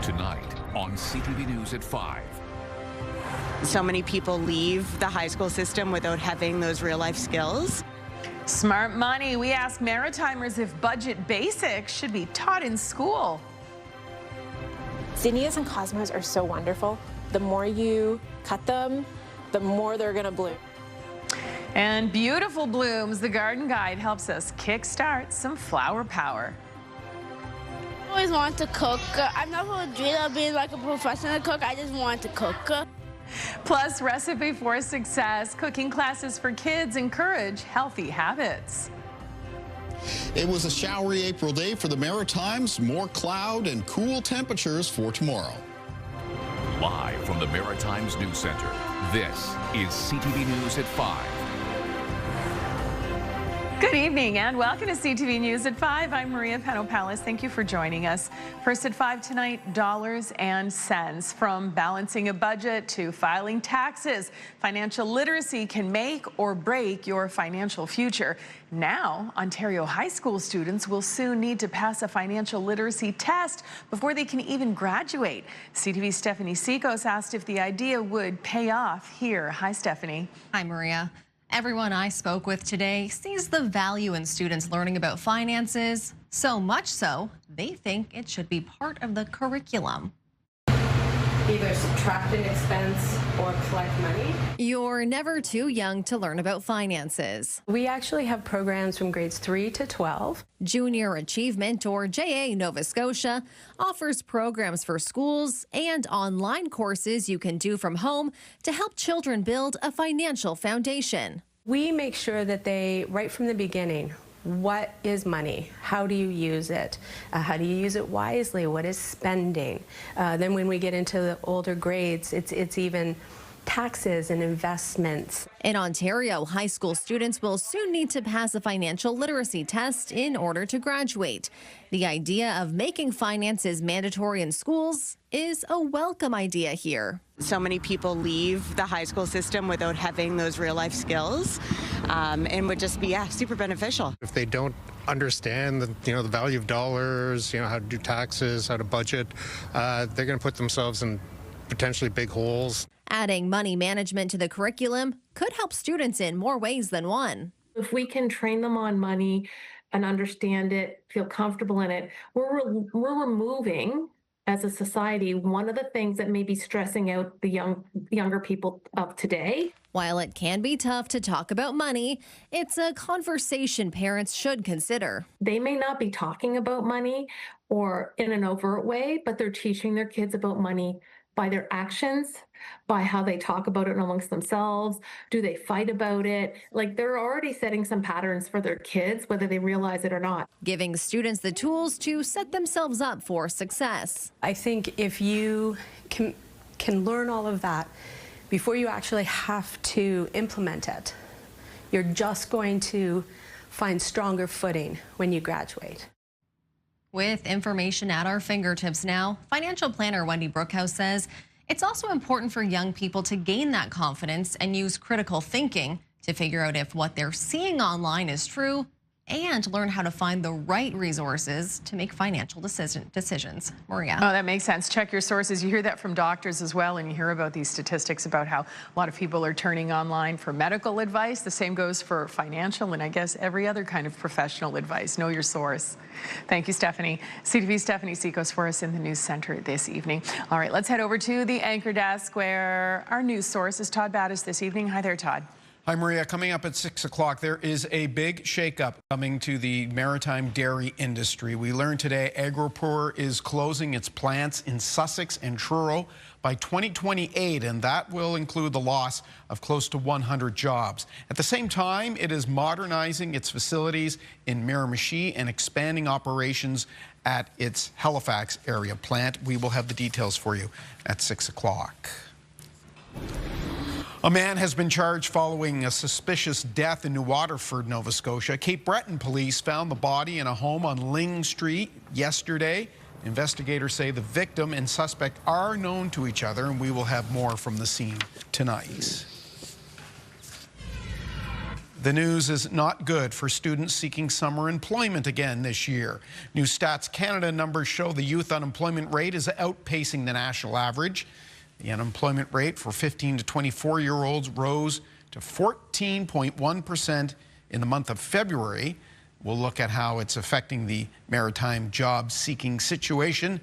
Tonight on CTV News at 5. So many people leave the high school system without having those real-life skills. Smart money. We ask Maritimers if budget basics should be taught in school. Zinnias and cosmos are so wonderful. The more you cut them, the more they're going to bloom. And beautiful blooms. The Garden Guide helps us kickstart some flower power. I always want to cook. I'm not going to dream of being like a professional cook. I just want to cook. Plus, recipe for success. Cooking classes for kids encourage healthy habits. It was a showery April day for the Maritimes. More cloud and cool temperatures for tomorrow. Live from the Maritimes News Center, this is CTV News at 5. Good evening and welcome to CTV News at 5. I'm Maria Penopalis. Thank you for joining us. First at 5 tonight, dollars and cents. From balancing a budget to filing taxes, financial literacy can make or break your financial future. Now, Ontario high school students will soon need to pass a financial literacy test before they can even graduate. CTV's Stephanie Sikos asked if the idea would pay off here. Hi, Stephanie. Hi, Maria. Everyone I spoke with today sees the value in students learning about finances, so much so they think it should be part of the curriculum. Either subtract an expense or collect money. You're never too young to learn about finances. We actually have programs from grades 3 to 12. Junior Achievement, or JA Nova Scotia, offers programs for schools and online courses you can do from home to help children build a financial foundation. We make sure that they, right from the beginning, what is money? How do you use it? How do you use it wisely? What is spending? Then when we get into the older grades, it's even taxes and investments. In Ontario, high school students will soon need to pass a financial literacy test in order to graduate. The idea of making finances mandatory in schools is a welcome idea here. So many people leave the high school system without having those real-life skills, and would just be, super beneficial. If they don't understand the value of dollars, how to do taxes, how to budget, they're going to put themselves in potentially big holes. Adding money management to the curriculum could help students in more ways than one. If we can train them on money and understand it, feel comfortable in it, we're removing, as a society, one of the things that may be stressing out the younger people of today. While it can be tough to talk about money, it's a conversation parents should consider. They may not be talking about money or in an overt way, but they're teaching their kids about money by their actions, by how they talk about it amongst themselves. Do they fight about it? Like, they're already setting some patterns for their kids, whether they realize it or not. Giving students the tools to set themselves up for success. I think if you can learn all of that before you actually have to implement it, you're just going to find stronger footing when you graduate. With information at our fingertips now, financial planner Wendy Brookhouse says it's also important for young people to gain that confidence and use critical thinking to figure out if what they're seeing online is true and learn how to find the right resources to make financial decisions. Maria. Oh, that makes sense. Check your sources. You hear that from doctors as well, and you hear about these statistics about how a lot of people are turning online for medical advice. The same goes for financial and I guess every other kind of professional advice. Know your source. Thank you, Stephanie. CTV's Stephanie Sikos for us in the news center this evening. All right, let's head over to the anchor desk where our news source is Todd Battis this evening. Hi there, Todd. Hi, Maria. Coming up at 6 o'clock, there is a big shakeup coming to the maritime dairy industry. We learned today Agropur is closing its plants in Sussex and Truro by 2028, and that will include the loss of close to 100 jobs. At the same time, it is modernizing its facilities in Miramichi and expanding operations at its Halifax area plant. We will have the details for you at 6 o'clock. A man has been charged following a suspicious death in New Waterford, Nova Scotia. Cape Breton police found the body in a home on Ling Street yesterday. Investigators say the victim and suspect are known to each other, and we will have more from the scene tonight. The news is not good for students seeking summer employment again this year. New Stats Canada numbers show the youth unemployment rate is outpacing the national average. The unemployment rate for 15 to 24-year-olds rose to 14.1% in the month of February. We'll look at how it's affecting the maritime job-seeking situation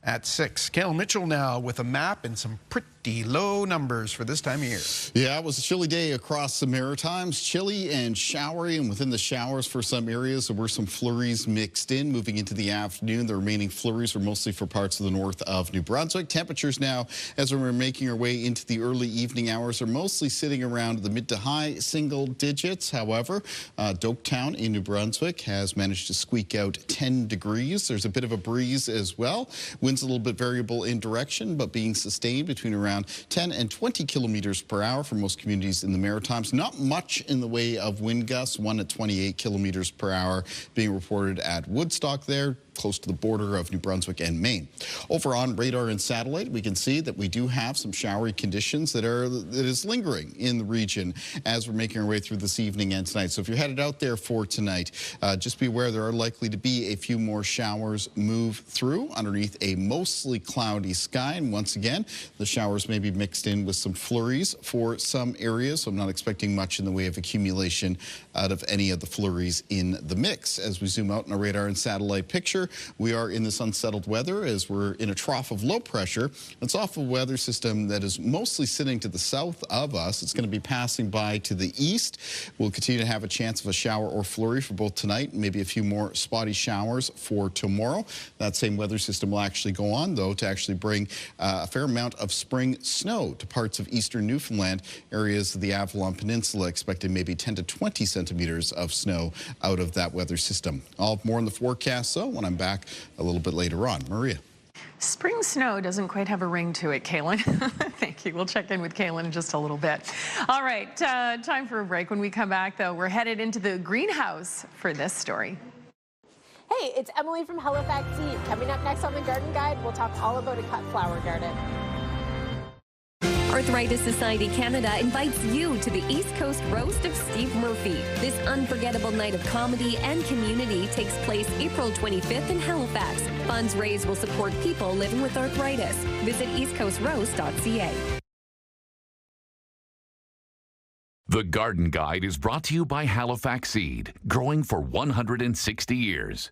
at 6. Kel Mitchell now with a map and some pretty low numbers for this time of year. Yeah, it was a chilly day across the Maritimes. Chilly and showery, and within the showers for some areas, there were some flurries mixed in. Moving into the afternoon, the remaining flurries were mostly for parts of the north of New Brunswick. Temperatures now, as we're making our way into the early evening hours, are mostly sitting around the mid to high single digits. However, Doketown in New Brunswick has managed to squeak out 10 degrees. There's a bit of a breeze as well. Winds a little bit variable in direction, but being sustained between around 10 and 20 kilometers per hour for most communities in the Maritimes. Not much in the way of wind gusts, one at 28 kilometers per hour being reported at Woodstock there, close to the border of New Brunswick and Maine. Over on radar and satellite, we can see that we do have some showery conditions that is lingering in the region as we're making our way through this evening and tonight. So if you're headed out there for tonight, just be aware there are likely to be a few more showers move through underneath a mostly cloudy sky. And once again, the showers may be mixed in with some flurries for some areas. So I'm not expecting much in the way of accumulation out of any of the flurries in the mix. As we zoom out in our radar and satellite picture, we are in this unsettled weather as we're in a trough of low pressure. It's off a weather system that is mostly sitting to the south of us. It's going to be passing by to the east. We'll continue to have a chance of a shower or flurry for both tonight, maybe a few more spotty showers for tomorrow. That same weather system will actually go on, though, to actually bring a fair amount of spring snow to parts of eastern Newfoundland, areas of the Avalon Peninsula, expecting maybe 10 to 20 centimeters of snow out of that weather system. I'll have more in the forecast, though, when I'm back a little bit later on. Maria. Spring snow doesn't quite have a ring to it, Kaylin. Thank you. We'll check in with Kaylin in just a little bit. All right, time for a break. When we come back, though, we're headed into the greenhouse for this story. Hey, it's Emily from Halifax Seed. Coming up next on the Garden Guide, we'll talk all about a cut flower garden. Arthritis Society Canada invites you to the East Coast Roast of Steve Murphy. This unforgettable night of comedy and community takes place April 25th in Halifax. Funds raised will support people living with arthritis. Visit eastcoastroast.ca. The Garden Guide is brought to you by Halifax Seed, growing for 160 years.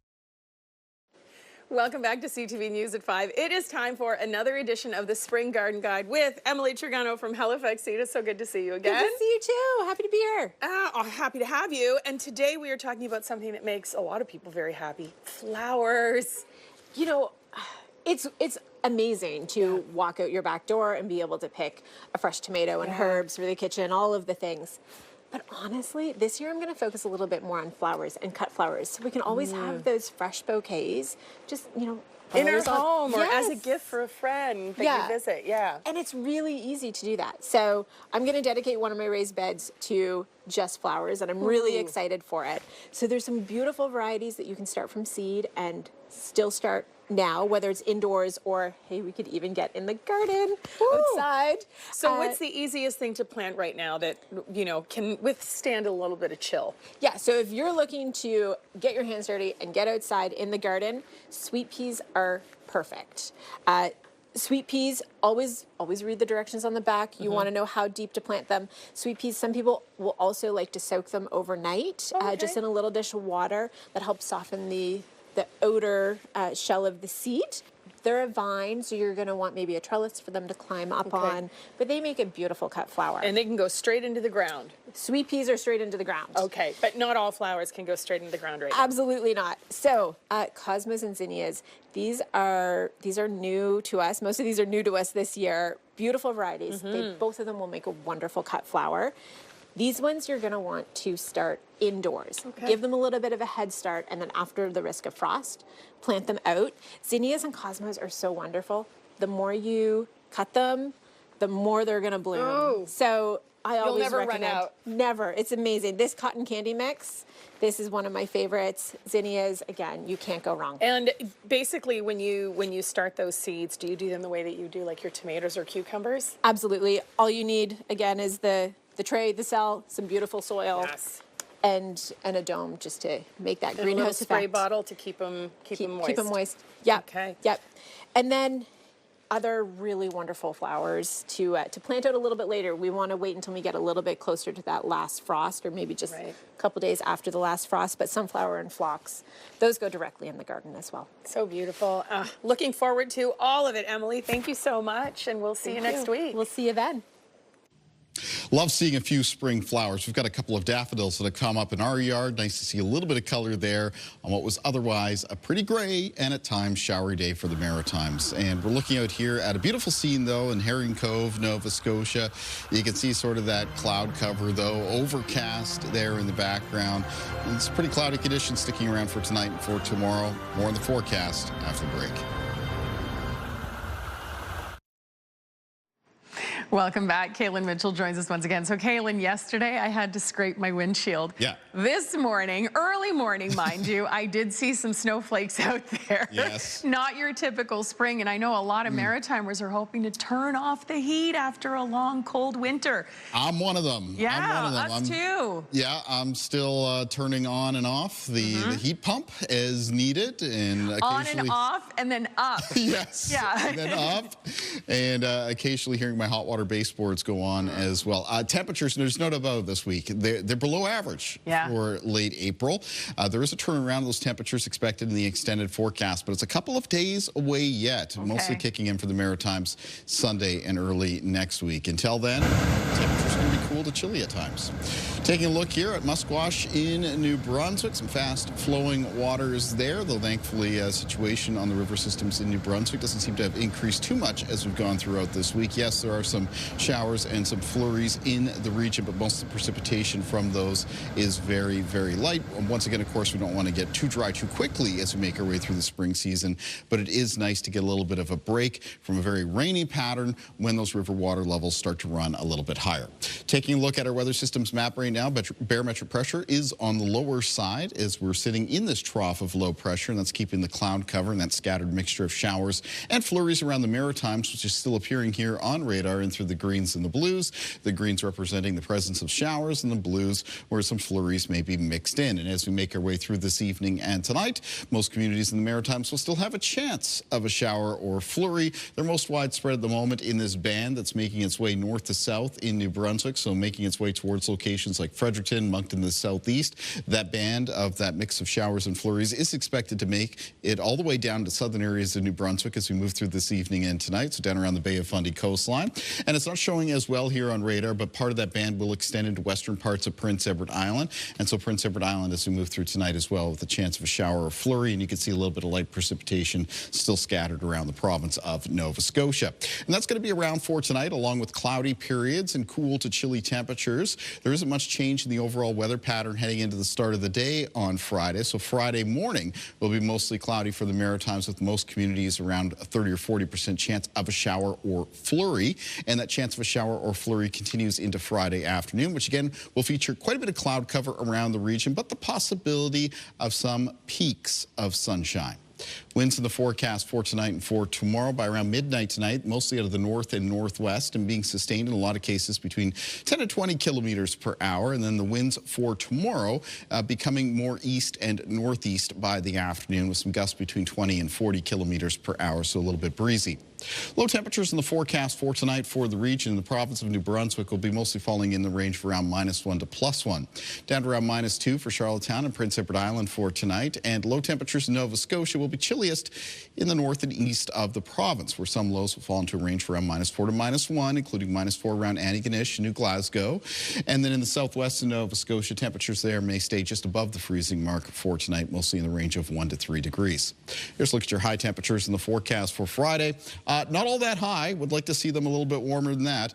Welcome back to CTV News at 5. It is time for another edition of the Spring Garden Guide with Emily Trigano from Halifax Seed. It's so good to see you again. Good to see you too. Happy to be here. Happy to have you. And today we are talking about something that makes a lot of people very happy. Flowers. You know, it's amazing to walk out your back door and be able to pick a fresh tomato and herbs for the kitchen, all of the things. But honestly, this year I'm going to focus a little bit more on flowers and cut flowers. So we can always have those fresh bouquets, just, you know, in our home or as a gift for a friend that you visit. And it's really easy to do that. So I'm going to dedicate one of my raised beds to just flowers, and I'm really excited for it. So there's some beautiful varieties that you can start from seed and still start now, whether it's indoors or, hey, we could even get in the garden outside. So what's the easiest thing to plant right now that, you know, can withstand a little bit of chill? Yeah, so if you're looking to get your hands dirty and get outside in the garden, sweet peas are perfect. Sweet peas, always read the directions on the back. You want to know how deep to plant them. Sweet peas, some people will also like to soak them overnight, just in a little dish of water. That helps soften the outer shell of the seed. They're a vine, so you're going to want maybe a trellis for them to climb up on, but they make a beautiful cut flower. And they can go straight into the ground. Sweet peas are straight into the ground. Okay, but not all flowers can go straight into the ground right now. Absolutely not. So, cosmos and zinnias, these are new to us. Most of these are new to us this year. Beautiful varieties. Both of them will make a wonderful cut flower. These ones you're going to want to start indoors. Give them a little bit of a head start, and then after the risk of frost, plant them out. Zinnias and cosmos are so wonderful. The more you cut them, the more they're going to bloom. So I always never recommend. run out. Never. It's amazing. This cotton candy mix, this is one of my favorites. Zinnias, again, you can't go wrong. And basically, when you start those seeds, do you do them the way that you do like your tomatoes or cucumbers? Absolutely. All you need, again, is the the tray, the cell, some beautiful soil. Yes. And a dome just to make that And greenhouse a little spray effect. bottle to keep them moist. Keep them moist. Yep. Okay. Yep. And then other really wonderful flowers to plant out a little bit later. We want to wait until we get a little bit closer to that last frost, or maybe just a couple days after the last frost. But sunflower and phlox, those go directly in the garden as well. So beautiful. Looking forward to all of it, Emily. Thank you so much, and we'll see you next week. We'll see you then. Love seeing a few spring flowers. We've got a couple of daffodils that have come up in our yard. Nice to see a little bit of color there on what was otherwise a pretty gray and at times showery day for the Maritimes. And we're looking out here at a beautiful scene, though, in Herring Cove, Nova Scotia. You can see sort of that cloud cover, though, overcast there in the background. It's pretty cloudy conditions sticking around for tonight and for tomorrow. More on the forecast after the break. Welcome back. Kaylin Mitchell joins us once again. So Kaylin, yesterday I had to scrape my windshield. Yeah. This morning, early morning, mind you, I did see some snowflakes out there. Yes. Not your typical spring. And I know a lot of Maritimers are hoping to turn off the heat after a long, cold winter. I'm one of them. Yeah, I'm one of them. us too. Yeah, I'm still turning on and off the heat pump as needed. And occasionally... On and off and then up. Yes. Yeah. And then up. And occasionally hearing my hot water baseboards go on as well. Temperatures, there's no doubt about it this week. They're below average for late April. There is a turnaround of those temperatures expected in the extended forecast, but it's a couple of days away yet, mostly kicking in for the Maritimes Sunday and early next week. Until then, temperatures are going to be cool to chilly at times. Taking a look here at Musquash in New Brunswick, some fast flowing waters there, though thankfully situation on the river systems in New Brunswick doesn't seem to have increased too much as we've gone throughout this week. Yes, there are some showers and some flurries in the region, but most of the precipitation from those is very, very light. Once again, of course, we don't want to get too dry too quickly as we make our way through the spring season, but it is nice to get a little bit of a break from a very rainy pattern when those river water levels start to run a little bit higher. Taking a look at our weather systems map right now, barometric pressure is on the lower side as we're sitting in this trough of low pressure, and that's keeping the cloud cover and that scattered mixture of showers and flurries around the Maritimes, which is still appearing here on radar and through the greens and the blues. The greens representing the presence of showers and the blues where some flurries may be mixed in. And as we make our way through this evening and tonight, most communities in the Maritimes will still have a chance of a shower or flurry. They're most widespread at the moment in this band that's making its way north to south in New Brunswick, so making its way towards locations like Fredericton, Moncton, the southeast. That band of that mix of showers and flurries is expected to make it all the way down to southern areas of New Brunswick as we move through this evening and tonight, so down around the Bay of Fundy coastline. And it's not showing as well here on radar, but part of that band will extend into western parts of Prince Edward Island. And so Prince Edward Island as we move through tonight as well with a chance of a shower or flurry, and you can see a little bit of light precipitation still scattered around the province of Nova Scotia. And that's going to be around for tonight, along with cloudy periods and cool to chilly temperatures. There isn't much change in the overall weather pattern heading into the start of the day on Friday. So Friday morning will be mostly cloudy for the Maritimes, with most communities around a 30 or 40% chance of a shower or flurry. And that chance of a shower or flurry continues into Friday afternoon, which again will feature quite a bit of cloud cover around the region, but the possibility of some peaks of sunshine. Winds in the forecast for tonight and for tomorrow by around midnight tonight, mostly out of the north and northwest, and being sustained in a lot of cases between 10 to 20 kilometers per hour. And then the winds for tomorrow becoming more east and northeast by the afternoon, with some gusts between 20 and 40 kilometers per hour, so a litlittle bit breezy. Low temperatures in the forecast for tonight for the region. The province of New Brunswick will be mostly falling in the range of around -1 to +1. Down to around -2 for Charlottetown and Prince Edward Island for tonight. And low temperatures in Nova Scotia will be chilliest in the north and east of the province, where some lows will fall into a range for around -4 to -1, including -4 around Antigonish and New Glasgow. And then in the southwest of Nova Scotia, temperatures there may stay just above the freezing mark for tonight, mostly in the range of 1 to 3 degrees. Here's a look at your high temperatures in the forecast for Friday. Not all that high. Would like to see them a little bit warmer than that.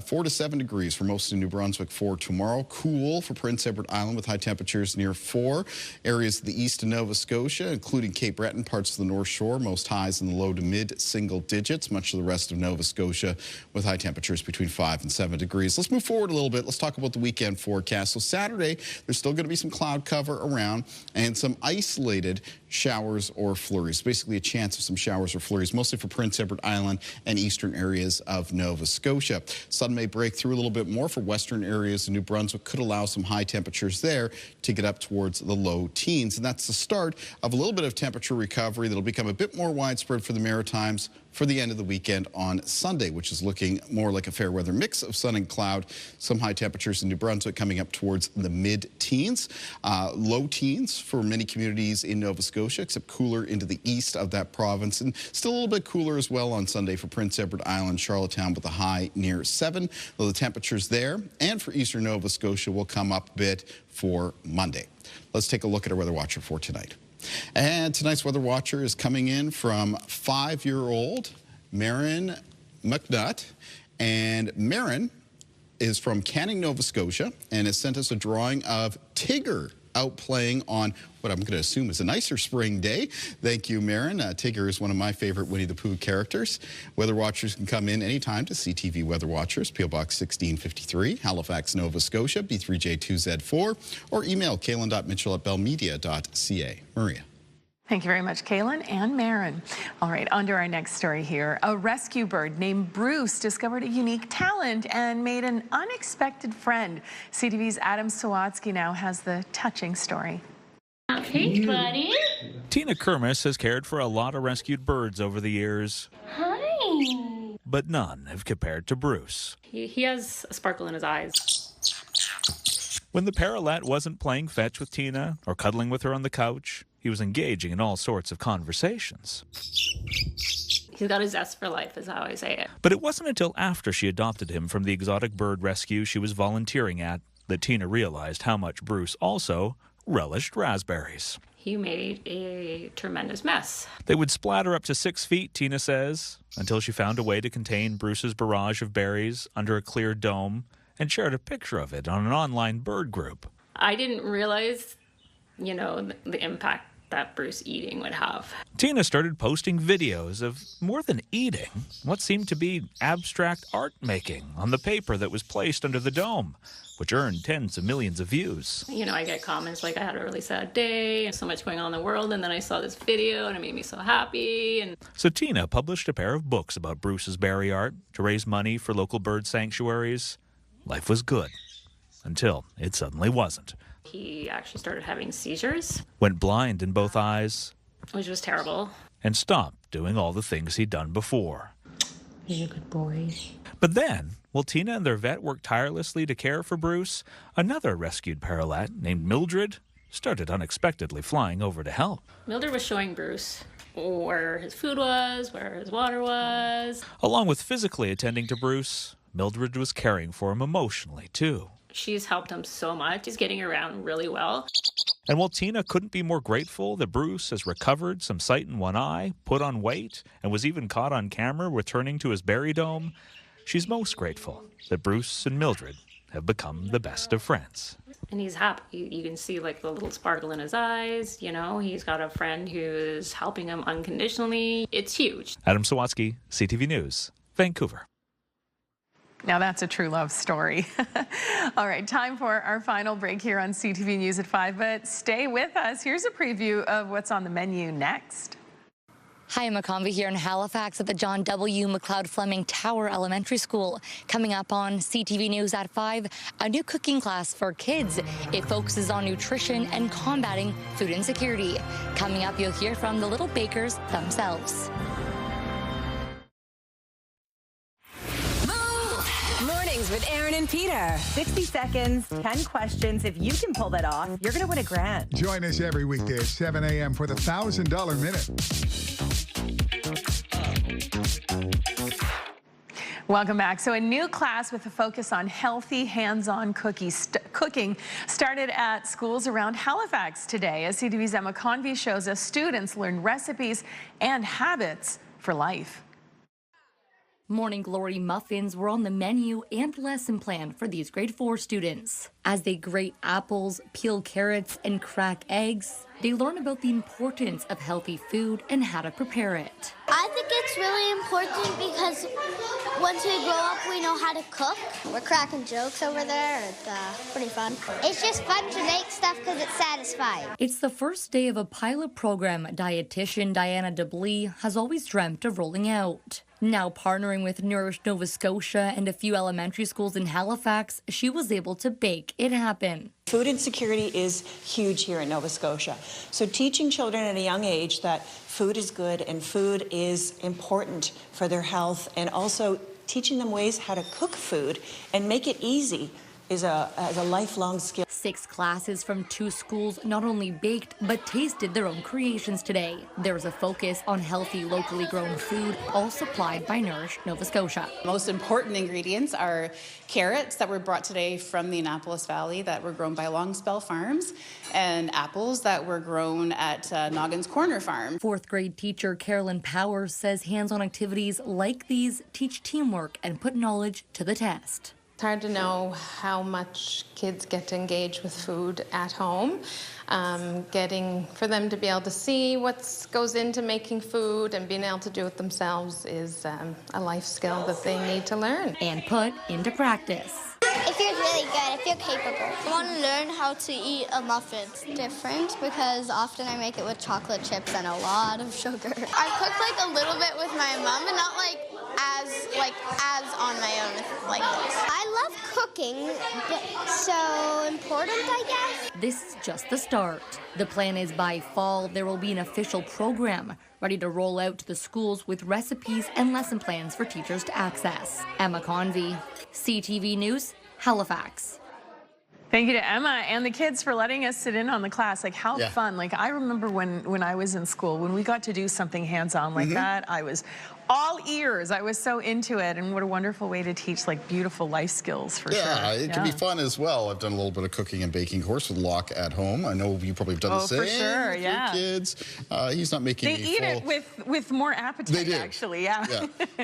4 to 7 degrees for most of New Brunswick for tomorrow. Cool for Prince Edward Island with high temperatures near 4. Areas of the east of Nova Scotia, including Cape Breton, parts parts of the North Shore. Most highs in the low to mid single digits. Much of the rest of Nova Scotia with high temperatures between 5 and 7 degrees. Let's move forward a little bit. Let's talk about the weekend forecast. So Saturday, there's still going to be some cloud cover around and some isolated showers or flurries. Basically a chance of some showers or flurries, mostly for Prince Edward Island and eastern areas of Nova Scotia. Sun may break through a little bit more for western areas of New Brunswick. Could allow some high temperatures there to get up towards the low teens. And that's the start of a little bit of temperature recovery that'll become a bit more widespread for the Maritimes for the end of the weekend on Sunday, which is looking more like a fair weather mix of sun and cloud. Some high temperatures in New Brunswick coming up towards the mid-teens. Low teens for many communities in Nova Scotia, except cooler into the east of that province. And still a little bit cooler as well on Sunday for Prince Edward Island, Charlottetown with a high near 7. Though the temperatures there and for eastern Nova Scotia will come up a bit for Monday. Let's take a look at our weather watcher for tonight. And tonight's weather watcher is coming in from 5-year-old Marin McNutt. And Marin is from Canning, Nova Scotia, and has sent us a drawing of Tigger out playing on what I'm going to assume is a nicer spring day. Thank you, Marin. Tigger is one of my favorite Winnie the Pooh characters. Weather watchers can come in anytime to CTV Weather Watchers, P.O. Box 1653, Halifax, Nova Scotia, B3J2Z4, or email kaylin.mitchell@bellmedia.ca. Maria. Thank you very much, Kaylin and Marin. All right, on to our next story here. A rescue bird named Bruce discovered a unique talent and made an unexpected friend. CTV's Adam Sawatsky now has the touching story. Hey, buddy. Tina Kermis has cared for a lot of rescued birds over the years. Hi. But none have compared to Bruce. He has a sparkle in his eyes. When the parrotlet wasn't playing fetch with Tina or cuddling with her on the couch, he was engaging in all sorts of conversations. He's got a zest for life, is how I say it. But it wasn't until after she adopted him from the exotic bird rescue she was volunteering at that Tina realized how much Bruce also relished raspberries. He made a tremendous mess. They would splatter up to 6 feet, Tina says, until she found a way to contain Bruce's barrage of berries under a clear dome and shared a picture of it on an online bird group. I didn't realize, the impact that Bruce eating would have. Tina started posting videos of more than eating, what seemed to be abstract art making on the paper that was placed under the dome, which earned tens of millions of views. I get comments like I had a really sad day, so much going on in the world, and then I saw this video and it made me so happy. So Tina published a pair of books about Bruce's berry art to raise money for local bird sanctuaries. Life was good, until it suddenly wasn't. He actually started having seizures. Went blind in both eyes. Which was terrible. And stopped doing all the things he'd done before. He's a good boy. But then, while Tina and their vet worked tirelessly to care for Bruce, another rescued parrotlet named Mildred started unexpectedly flying over to help. Mildred was showing Bruce where his food was, where his water was. Along with physically attending to Bruce, Mildred was caring for him emotionally, too. She's helped him so much. He's getting around really well. And while Tina couldn't be more grateful that Bruce has recovered some sight in one eye, put on weight, and was even caught on camera returning to his berry dome, she's most grateful that Bruce and Mildred have become the best of friends. And he's happy. You can see the little sparkle in his eyes. He's got a friend who's helping him unconditionally. It's huge. Adam Sawatsky, CTV News, Vancouver. Now that's a true love story. All right, time for our final break here on CTV News at 5, but stay with us. Here's a preview of what's on the menu next. Hi, I'm McConvey here in Halifax at the John W. McLeod Fleming Tower Elementary School. Coming up on CTV News at 5, a new cooking class for kids. It focuses on nutrition and combating food insecurity. Coming up, you'll hear from the little bakers themselves. Mornings with Aaron and Peter. 60 seconds, 10 questions. If you can pull that off, you're going to win $1,000. Join us every weekday at 7 a.m. for the $1,000 Minute. Welcome back. So a new class with a focus on healthy hands-on cooking started at schools around Halifax today. As CTV's Emma Convey shows us, students learn recipes and habits for life. Morning Glory muffins were on the menu and lesson plan for these grade 4 students. As they grate apples, peel carrots, and crack eggs, they learn about the importance of healthy food and how to prepare it. I think it's really important because once we grow up, we know how to cook. We're cracking jokes over there. It's pretty fun. It's just fun to make stuff because it's satisfying. It's the first day of a pilot program dietitian Diana DeBlee has always dreamt of rolling out. Now partnering with Nourish Nova Scotia and a few elementary schools in Halifax, she was able to make it happen. Food insecurity is huge here in Nova Scotia. So teaching children at a young age that food is good and food is important for their health, and also teaching them ways how to cook food and make it easy is a lifelong skill. 6 classes from 2 schools not only baked, but tasted their own creations today. There's a focus on healthy, locally grown food, all supplied by Nourish Nova Scotia. Most important ingredients are carrots that were brought today from the Annapolis Valley that were grown by Longspell Farms, and apples that were grown at Noggins Corner Farm. 4th grade teacher Carolyn Powers says hands-on activities like these teach teamwork and put knowledge to the test. It's hard to know how much kids get to engage with food at home. Getting for them to be able to see what goes into making food and being able to do it themselves is a life skill that they need to learn. And put into practice. It feels really good. I feel capable. I want to learn how to eat a muffin. It's different because often I make it with chocolate chips and a lot of sugar. I cooked like a little bit with my mom, but not as on my own like this. I love cooking, but so important, I guess. This is just the start. The plan is by fall there will be an official program ready to roll out to the schools with recipes and lesson plans for teachers to access. Emma Convey, CTV News, Halifax. Thank you to Emma and the kids for letting us sit in on the class. Like, how fun. Like, I remember when I was in school, when we got to do something hands-on like that, I was all ears. I was so into it, and what a wonderful way to teach like beautiful life skills for sure. Yeah, it can be fun as well. I've done a little bit of cooking and baking course with Locke at home. I know you probably have done the same for sure, with your kids. He's not making They eat it with more appetite, They do. actually, yeah.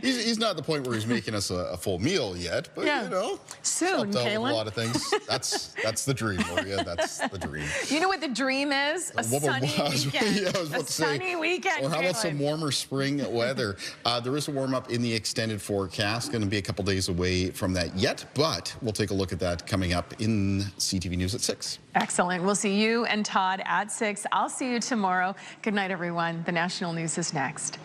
He's not at the point where he's making us a full meal yet, but you know, soon, helped out with Kaylin. a lot of things. That's the dream, Maria. That's the dream. You know what the dream is? A sunny weekend. Yeah, I was about a to say, sunny weekend, or how about Kaylin? some warmer spring weather? There is a warm-up in the extended forecast. Going to be a couple days away from that yet, but we'll take a look at that coming up in CTV News at 6. Excellent. We'll see you and Todd at 6. I'll see you tomorrow. Good night, everyone. The national news is next.